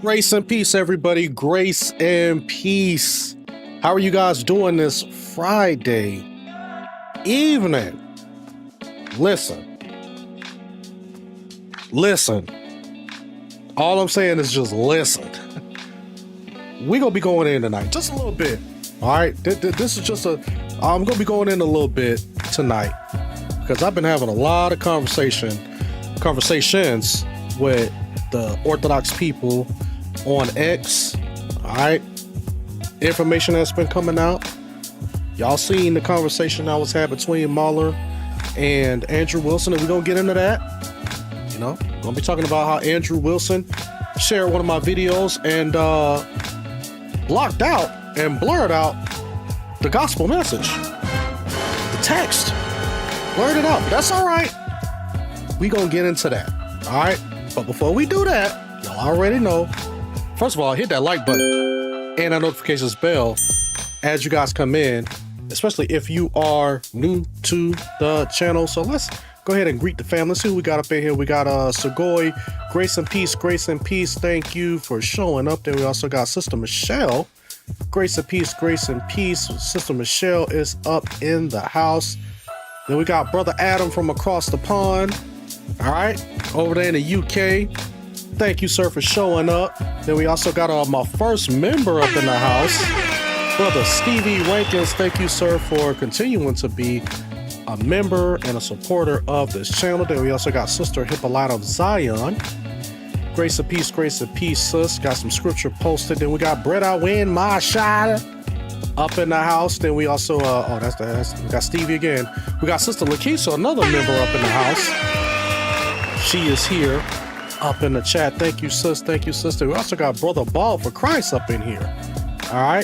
Grace and peace, everybody. Grace and peace. How are you guys doing this Friday evening? Listen. All I'm saying is just listen. We're going to be going in tonight, just a little bit. All right. This is just I'm going to be going in a little bit tonight because I've been having a lot of conversations with the Orthodox people on X. All right. Information that's been coming out. Y'all seen the conversation I was having between Mahler and Andrew Wilson, and we're going to get into that. You know, we're going to be talking about how Andrew Wilson shared one of my videos and blocked out and blurred out the gospel message. The text. Blurred it out. But that's all right. We going to get into that. All right. But before we do that, y'all already know. First of all, hit that like button and that notifications bell as you guys come in, especially if you are new to the channel. So let's go ahead and greet the family. Let's see who we got up in here. We got Segoy, Grace and Peace, Grace and Peace. Thank you for showing up. Then we also got Sister Michelle. Grace and Peace, Grace and Peace. Sister Michelle is up in the house. Then we got Brother Adam from across the pond. All right, over there in the UK. Thank you, sir, for showing up. Then we also got my first member up in the house, Brother Stevie Rankins. Thank you, sir, for continuing to be a member and a supporter of this channel. Then we also got Sister Hippolyta of Zion. Grace and peace, sis. Got some scripture posted. Then we got Brett Win Marshall up in the house. Then we also, we got Stevie again. We got Sister Lakeisha, another member up in the house. She is here up in the chat. Thank you, sis. Thank you, sister. We also got Brother Ball for Christ up in here. All right.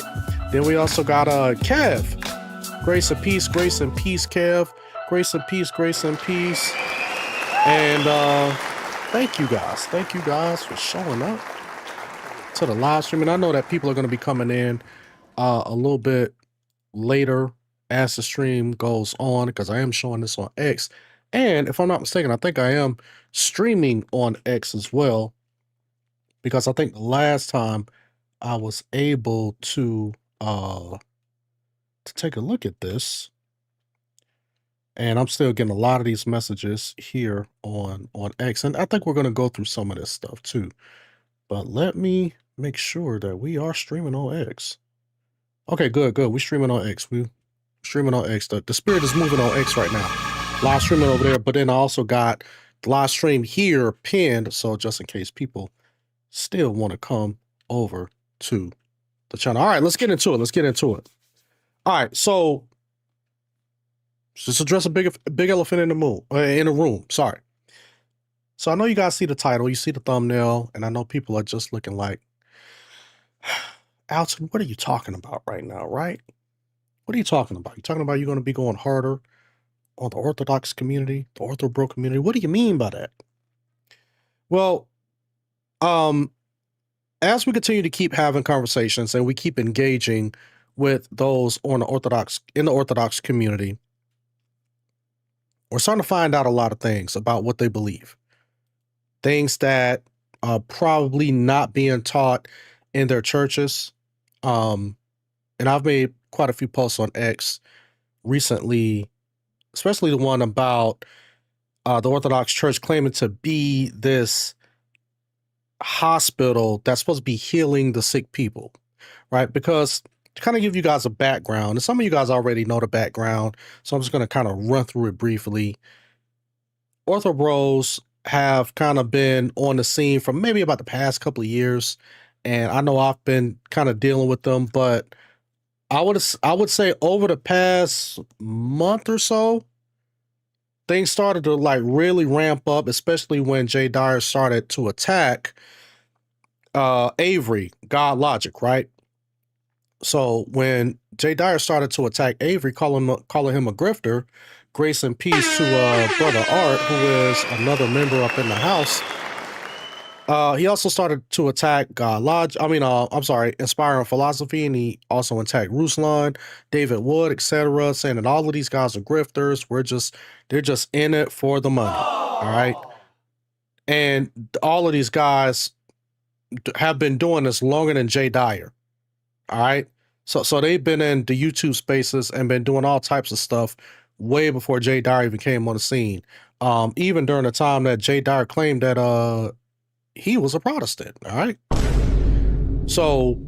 Then we also got Kev. Grace and peace, Kev. Grace and peace, grace and peace. And thank you guys. Thank you guys for showing up to the live stream. And I know that people are going to be coming in a little bit later as the stream goes on, because I am showing this on X. And if I'm not mistaken, I think I am streaming on X as well, because I think the last time I was able to take a look at this, and I'm still getting a lot of these messages here on X, and I think we're going to go through some of this stuff too. But let me make sure that we are streaming on X. Okay, good. We're streaming on X. We're streaming on X. The spirit is moving on X right now. Live streaming over there, but then I also got the live stream here pinned, so just in case people still want to come over to the channel. All right, let's get into it. All right, so just address a big elephant in the room. Sorry. So I know you guys see the title, you see the thumbnail, and I know people are just looking like, Alton, what are you talking about right now, right? What are you talking about? You talking about you're going to be going harder on the Orthodox community, the Ortho Bro community? What do you mean by that? Well, as we continue to keep having conversations and we keep engaging with those in the Orthodox community, we're starting to find out a lot of things about what they believe. Things that are probably not being taught in their churches. And I've made quite a few posts on X recently, especially the one about the Orthodox Church claiming to be this hospital that's supposed to be healing the sick people, right? Because to kind of give you guys a background, and some of you guys already know the background, so I'm just going to kind of run through it briefly. Ortho Bros have kind of been on the scene for maybe about the past couple of years, and I know I've been kind of dealing with them, but I would say over the past month or so, things started to like really ramp up, especially when Jay Dyer started to attack Avery, God Logic, right? So when Jay Dyer started to attack Avery, calling him a grifter, grace and peace to Brother Art, who is another member up in the house. He also started to attack Inspiring Philosophy, and he also attacked Ruslan, David Wood, etc., saying that all of these guys are grifters. They're just in it for the money. All right. And all of these guys have been doing this longer than Jay Dyer. All right. So they've been in the YouTube spaces and been doing all types of stuff way before Jay Dyer even came on the scene. Even during the time that Jay Dyer claimed that he was a Protestant. All right. So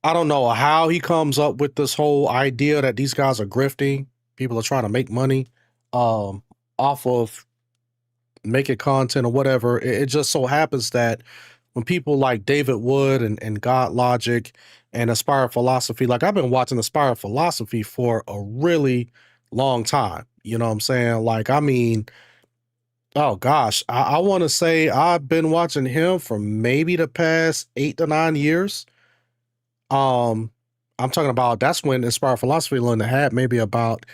I don't know how he comes up with this whole idea that these guys are grifting. People are trying to make money off of making content or whatever. It just so happens that when people like David Wood and God Logic and Aspire Philosophy, like I've been watching Aspire Philosophy for a really long time. You know what I'm saying? Like, I mean, oh gosh, I want to say I've been watching him for maybe the past 8 to 9 years. I'm talking about that's when Inspire Philosophy Learned had maybe about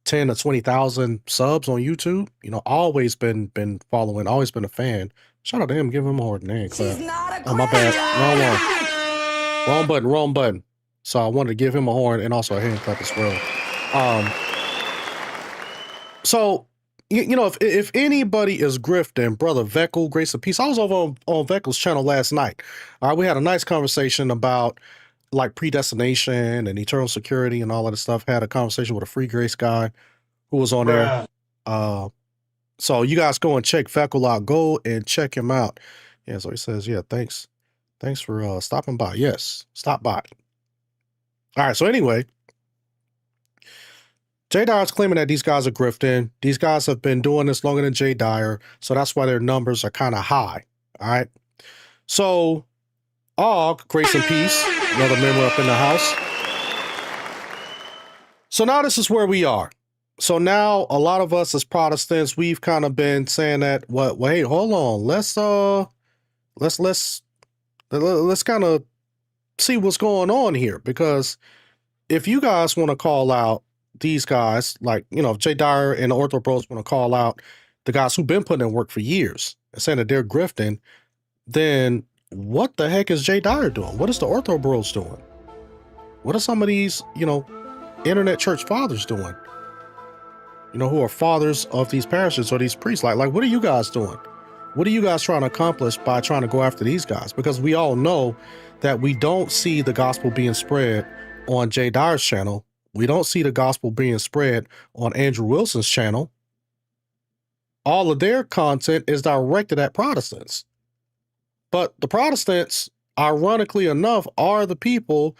10 to 20,000 subs on YouTube. You know, always been following, always been a fan. Shout out to him, give him a hard name. Oh, my bad. Wrong one. Wrong button. So I wanted to give him a horn and also a hand clap as well. So you know, if anybody is grifting, brother Veckel, grace and peace. I was over on Veckel's channel last night. We had a nice conversation about like predestination and eternal security and all of that stuff. Had a conversation with a free grace guy who was on there. So you guys go and check Veckel out. Go and check him out. Yeah, so he says, yeah, thanks for stopping by. Yes, stop by. All right, so anyway, Jay Dyer's claiming that these guys are grifting. These guys have been doing this longer than Jay Dyer, so that's why their numbers are kind of high. All right. So, grace and peace, another member up in the house. So now this is where we are. So now a lot of us as Protestants, we've kind of been saying that, wait, hold on, let's kind of see what's going on here, because if you guys want to call out these guys, like, you know, if Jay Dyer and the Ortho Bros want to call out the guys who've been putting in work for years and saying that they're grifting, then what the heck is Jay Dyer doing? What is the Ortho Bros doing? What are some of these, you know, internet church fathers doing? You know, who are fathers of these parishes or these priests? Like, what are you guys doing? What are you guys trying to accomplish by trying to go after these guys? Because we all know that we don't see the gospel being spread on Jay Dyer's channel. We don't see the gospel being spread on Andrew Wilson's channel. All of their content is directed at Protestants. But the Protestants, ironically enough, are the people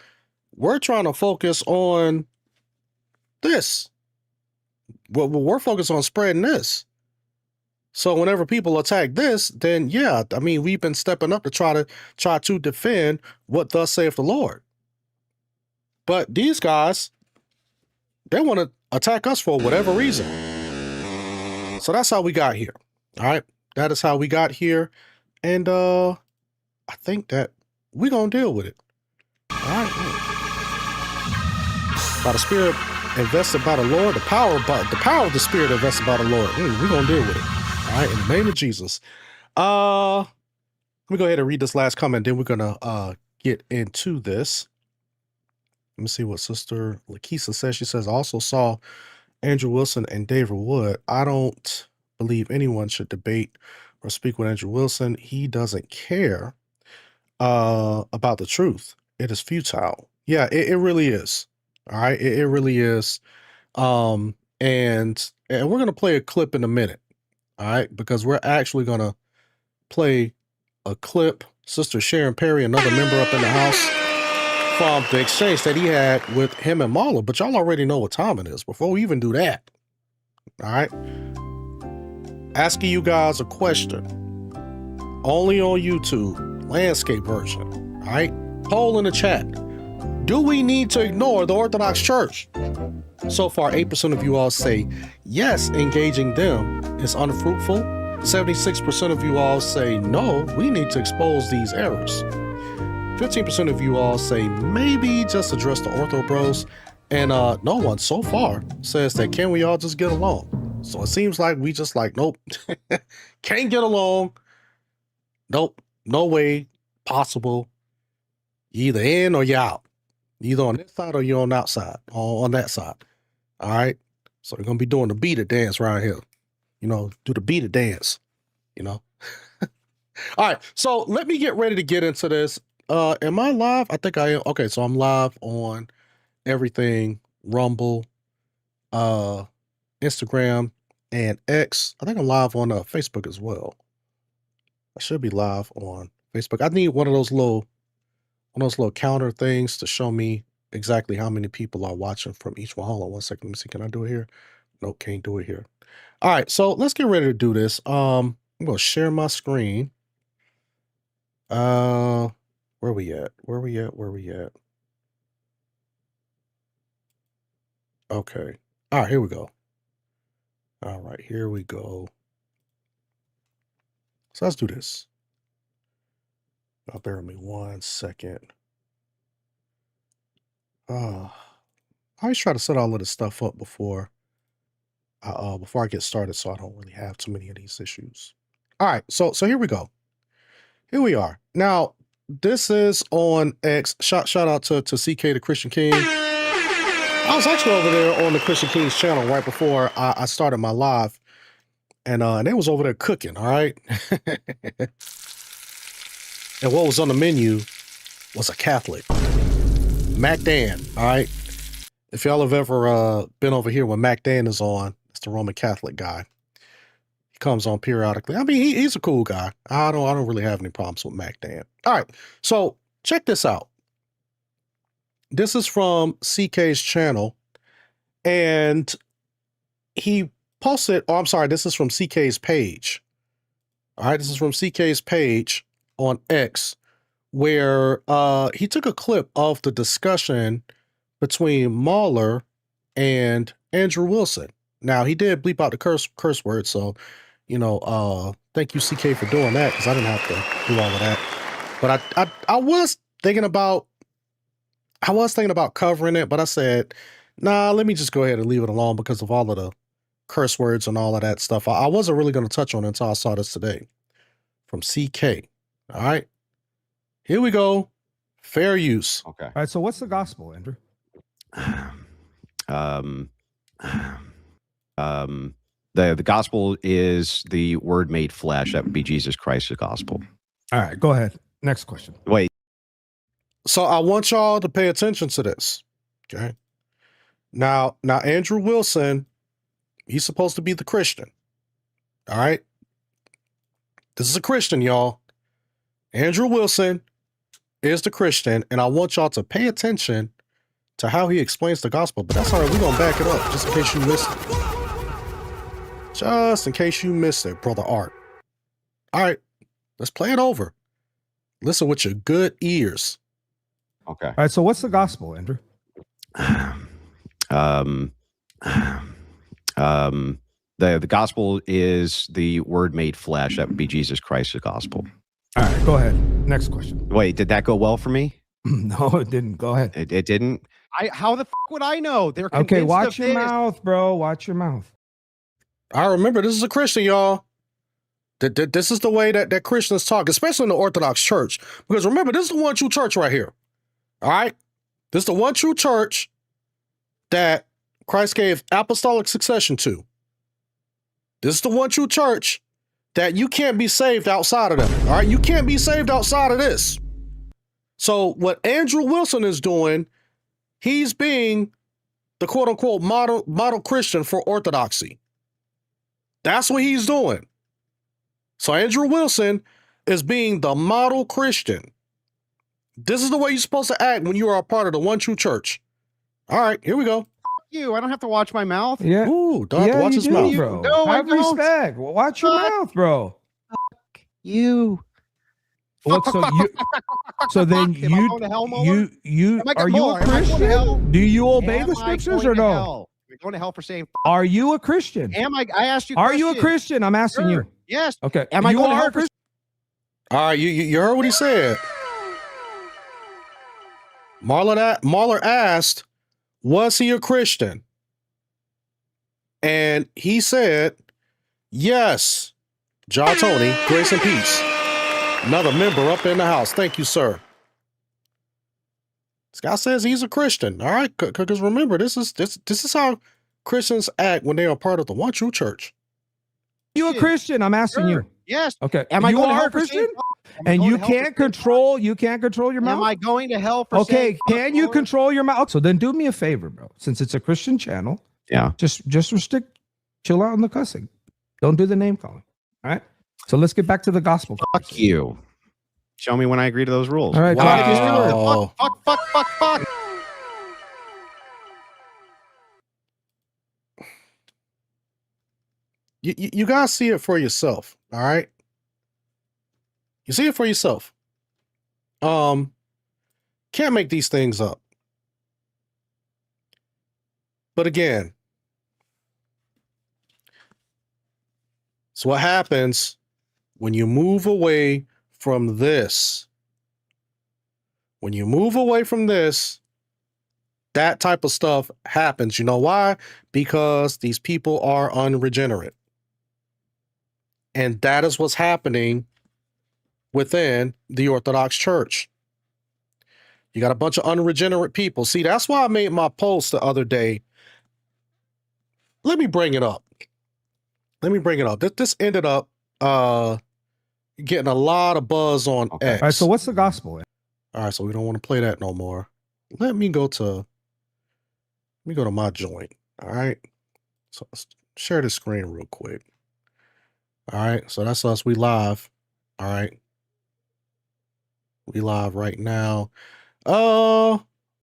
we're trying to focus on this. We're focused on spreading this. So whenever people attack this, then yeah, I mean, we've been stepping up to try to defend what thus saith the Lord. But these guys, they want to attack us for whatever reason. So that's how we got here. All right. That is how we got here. And I think that we're going to deal with it. All right. By the Spirit invested by the Lord, the power of the Spirit invested by the Lord. We're going to deal with it. All right. In the name of Jesus. Let me go ahead and read this last comment. Then we're going to get into this. Let me see what Sister Lakisa says. She says, I also saw Andrew Wilson and David Wood. I don't believe anyone should debate or speak with Andrew Wilson. He doesn't care about the truth. It is futile. Yeah, it really is. All right, it really is. And we're going to play a clip in a minute. All right, because we're actually going to play a clip. Sister Sharon Perry, another member up in the house, from the exchange that he had with him and Marla, but y'all already know what time it is before we even do that. All right. Asking you guys a question. Only on YouTube, landscape version. All right. Poll in the chat. Do we need to ignore the Orthodox Church? So far, 8% of you all say yes, engaging them is unfruitful. 76% of you all say no, we need to expose these errors. 15% of you all say maybe just address the Ortho Bros, and no one so far says that can we all just get along. So it seems like we just like, nope, can't get along. Nope, no way possible. You either in or you're out. Either on this side or you're on that side, or on that side. All right. So we're gonna be doing the beat it dance right here. You know, do the beat it dance. You know. All right, so let me get ready to get into this. Am I live? I think I am. Okay, so I'm live on everything, Rumble, Instagram, and X. I think I'm live on Facebook as well. I should be live on Facebook. I need one of those little counter things to show me exactly how many people are watching from each one. Hold on 1 second. Let me see. Can I do it here? Nope, can't do it here. All right, so let's get ready to do this. I'm gonna share my screen. Where we at? Where we at? Okay. All right, here we go. All right, here we go. So let's do this. Bear with me 1 second. I always try to set all of this stuff up before I get started, so I don't really have too many of these issues. All right, so here we go. Here we are. Now, this is on X. Shout out to CK the Christian King. I was actually over there on the Christian King's channel right before I started my live, and they was over there cooking. All right, and what was on the menu was a Catholic, Mac Dan. All right, if y'all have ever been over here when Mac Dan is on, it's the Roman Catholic guy. He comes on periodically. I mean, he's a cool guy. I don't really have any problems with Mac Dan. All right, so check this out. This is from CK's channel, and he posted, oh, I'm sorry, this is from CK's page. All right, this is from CK's page on X, where he took a clip of the discussion between Mahler and Andrew Wilson. Now, he did bleep out the curse word, so, you know, thank you, CK, for doing that, because I didn't have to do all of that. But I was thinking about covering it, but I said, nah, let me just go ahead and leave it alone because of all of the curse words and all of that stuff. I wasn't really going to touch on it until I saw this today from CK. All right, here we go. Fair use. Okay. All right, so what's the gospel, Andrew? The gospel is the word made flesh. That would be Jesus Christ, the gospel. All right, go ahead. Next question. Wait. So I want y'all to pay attention to this. Okay. Now Andrew Wilson, he's supposed to be the Christian. All right. This is a Christian, y'all. Andrew Wilson is the Christian, and I want y'all to pay attention to how he explains the gospel. But that's all right. We're going to back it up just in case you missed it. Just in case you missed it, Brother Art. All right. Let's play it over. Listen with your good ears. Okay. All right, so what's the gospel, Andrew? The gospel is the word made flesh. That would be Jesus Christ, the gospel. All right, go ahead. Next question. Wait, did that go well for me? No, it didn't. Go ahead. It didn't. How the fuck would I know? They're Okay, convinced watch of your this. mouth, bro. Watch your mouth. I remember this is a Christian, y'all. This is the way that Christians talk, especially in the Orthodox Church. Because remember, this is the one true church right here. All right? This is the one true church that Christ gave apostolic succession to. This is the one true church that you can't be saved outside of them. All right? You can't be saved outside of this. So what Andrew Wilson is doing, he's being the quote-unquote model Christian for orthodoxy. That's what he's doing. So Andrew Wilson is being the model Christian. This is the way you're supposed to act when you are a part of the one true church. All right, here we go. You, I don't have to watch my mouth. Yeah. Ooh, don't have to watch his mouth. Bro. No, I have don't. respect. Well, watch your mouth, bro. You. What? So then Am I going to hell, Mueller? are you a Christian? Do you obey the scriptures or no? You're going to hell for saying. Are you a Christian? I asked you. Are you a Christian? I'm asking you. Yes. Okay. Am I going to hell for? All right, you heard what he said. Mahler asked, was he a Christian? And he said, yes. John Tony, grace and peace. Another member up in the house. Thank you, sir. This guy says he's a Christian. All right, because remember, this is how Christians act when they are part of the one true church. You a Christian? I'm asking you. Yes. Okay. Am I you going to are hell a for saying Christian? fuck? Am I And going you to hell for can't saying control your fuck? mouth? Am I going to hell for Okay, saying fuck, can you Lord? control your mouth? So then do me a favor, bro. Since it's a Christian channel, Yeah. just restrict, chill out on the cussing. Don't do the name calling. All right. So let's get back to the gospel. Fuck you. Show me when I agree to those rules. All right. Wow. God is your word. Fuck. You guys see it for yourself. All right. You see it for yourself. Can't make these things up. But again, so what happens when you move away from this? When you move away from this, that type of stuff happens. You know why? Because these people are unregenerate. And that is what's happening within the Orthodox Church. You got a bunch of unregenerate people. See, that's why I made my post the other day. Let me bring it up. This ended up getting a lot of buzz on Okay. X. All right. So what's the gospel? All right, so we don't want to play that no more. Let me go to my joint. All right. So let's share the screen real quick. All right, so that's us. We live. All right. We live right now.